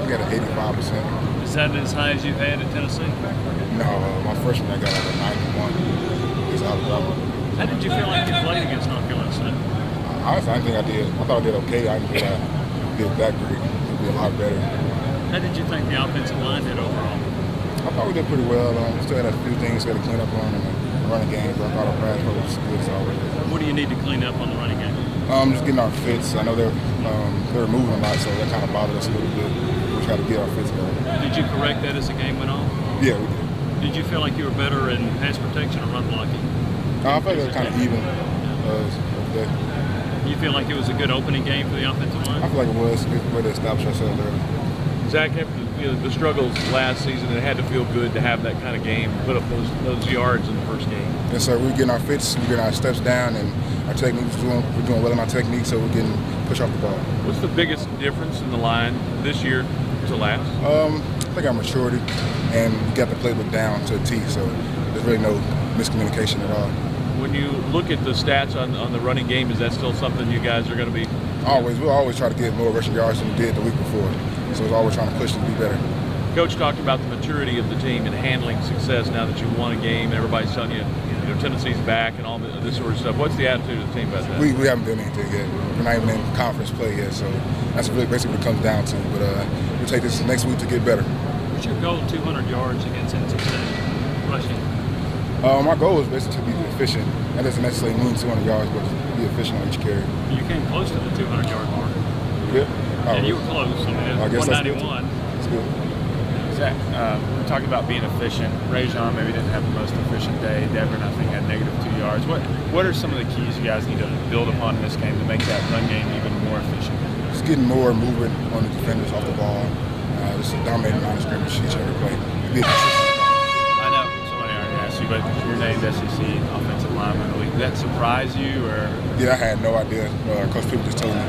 We got an 85%. Is that as high as you've had at Tennessee? No, my freshman I got like a 91. It's Alabama. How did you feel like you played against North Carolina State? Honestly, I think I thought I did okay. I didn't get that great. It'd be a lot better. How did you think the offensive line did overall? I thought we did pretty well. We still had a few things we had to clean up on in the running game, but I thought our pass was good as always. What do you need to clean up on the running game? Just getting our fits. I know they were moving a lot, so that kind of bothered us a little bit. We tried to get our fits better. Did you correct that as the game went on? Yeah, we did. Did you feel like you were better in pass protection or run blocking? I felt like it was kind of even. You feel like it was a good opening game for the offensive line? I feel like it was a good way to establish ourselves early. Zach, after the struggles last season, it had to feel good to have that kind of game, put up those yards in the first game. Yes, sir. We're getting our fits, we're getting our steps down, and our techniques. We're doing well in our technique, so we're getting push off the ball. What's the biggest difference in the line this year to last? I think our maturity, and we got the playbook down to a T, so there's really no miscommunication at all. When you look at the stats on the running game, is that still something you guys are going to be? We'll always try to get more rushing yards than we did the week before. So it's always trying to push to be better. Coach talked about the maturity of the team and handling success now that you've won a game and everybody's telling you, Tennessee's back and all this sort of stuff. What's the attitude of the team about that? We haven't done anything yet. We're not even in conference play yet, so that's really basically what it comes down to. But we'll take this next week to get better. What's your goal 200 yards against NC State rushing? My goal is basically to be efficient. That doesn't necessarily mean 200 yards, but to be efficient on each carry. You came close to the 200-yard mark. Yeah? Yeah, you were close. I guess 191. That's good. Zach, talking about being efficient. Rajon maybe didn't have the most efficient day. Devin, I think, had -2 yards. What are some of the keys you guys need to build upon in this game to make that run game even more efficient? Just getting more movement on the defenders off the ball. Just dominating line of scrimmage each and every play. I know somebody already asked you, but you're named SEC offensive lineman. Did that surprise you, or? Yeah, I had no idea. Coach People just told me.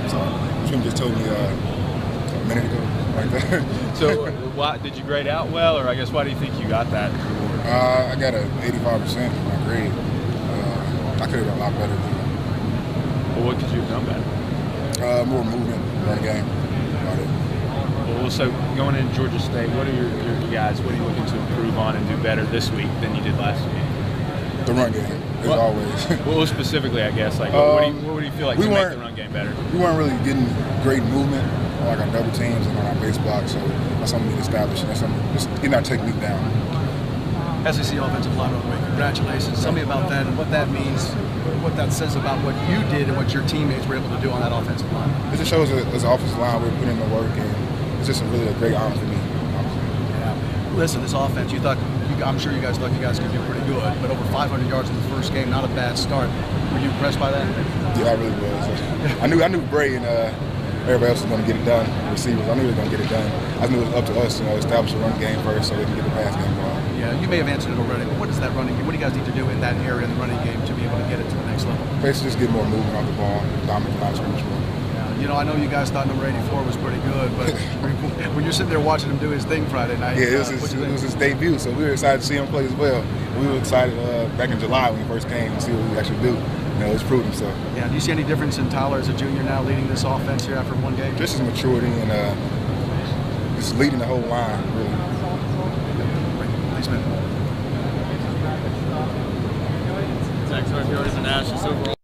People just told me a minute ago, like that. So, why did you grade out well, or I guess why do you think you got that reward? I got an 85% in my grade. I could have done a lot better. Well, what could you have done better? More movement, run game. About it. Well, so going into Georgia State, what are your guys? What are you looking to improve on and do better this week than you did last week? The run game, as always. Well, specifically, I guess, like what do you feel like to make the run game better? We weren't really getting great movement on like our double teams and on our base block, so that's something we need to establish. That's something, just getting our technique down. SEC offensive line of the week. Congratulations. Tell me about that and what that means, what that says about what you did and what your teammates were able to do on that offensive line. It just shows that as an offensive line, we're putting in the work, and it's just really a great honor for me. Yeah. Listen, this offense, I'm sure you guys thought you guys could do pretty good, but over 500 yards in the first game, not a bad start. Were you impressed by that? Yeah, I really was. I knew Bray and everybody else was going to get it done. The receivers, I knew they were going to get it done. I knew it was up to us, establish a run game first so they can get the pass game going. Yeah, you may have answered it already, but what is that running game? What do you guys need to do in that area in the running game to be able to get it to the next level? Basically, just get more movement off the ball, dominate the line of scrimmage more. I know you guys thought number 84 was pretty good, but when you're sitting there watching him do his thing Friday night, yeah, it was his debut, so we were excited to see him play as well. We were excited back in July when he first came to see what we actually do. It's proved himself. Yeah, do you see any difference in Tyler as a junior now leading this offense here after one game? Just his maturity and just leading the whole line, really. Thanks, man. Zach Sarfield is an National Super Bowl.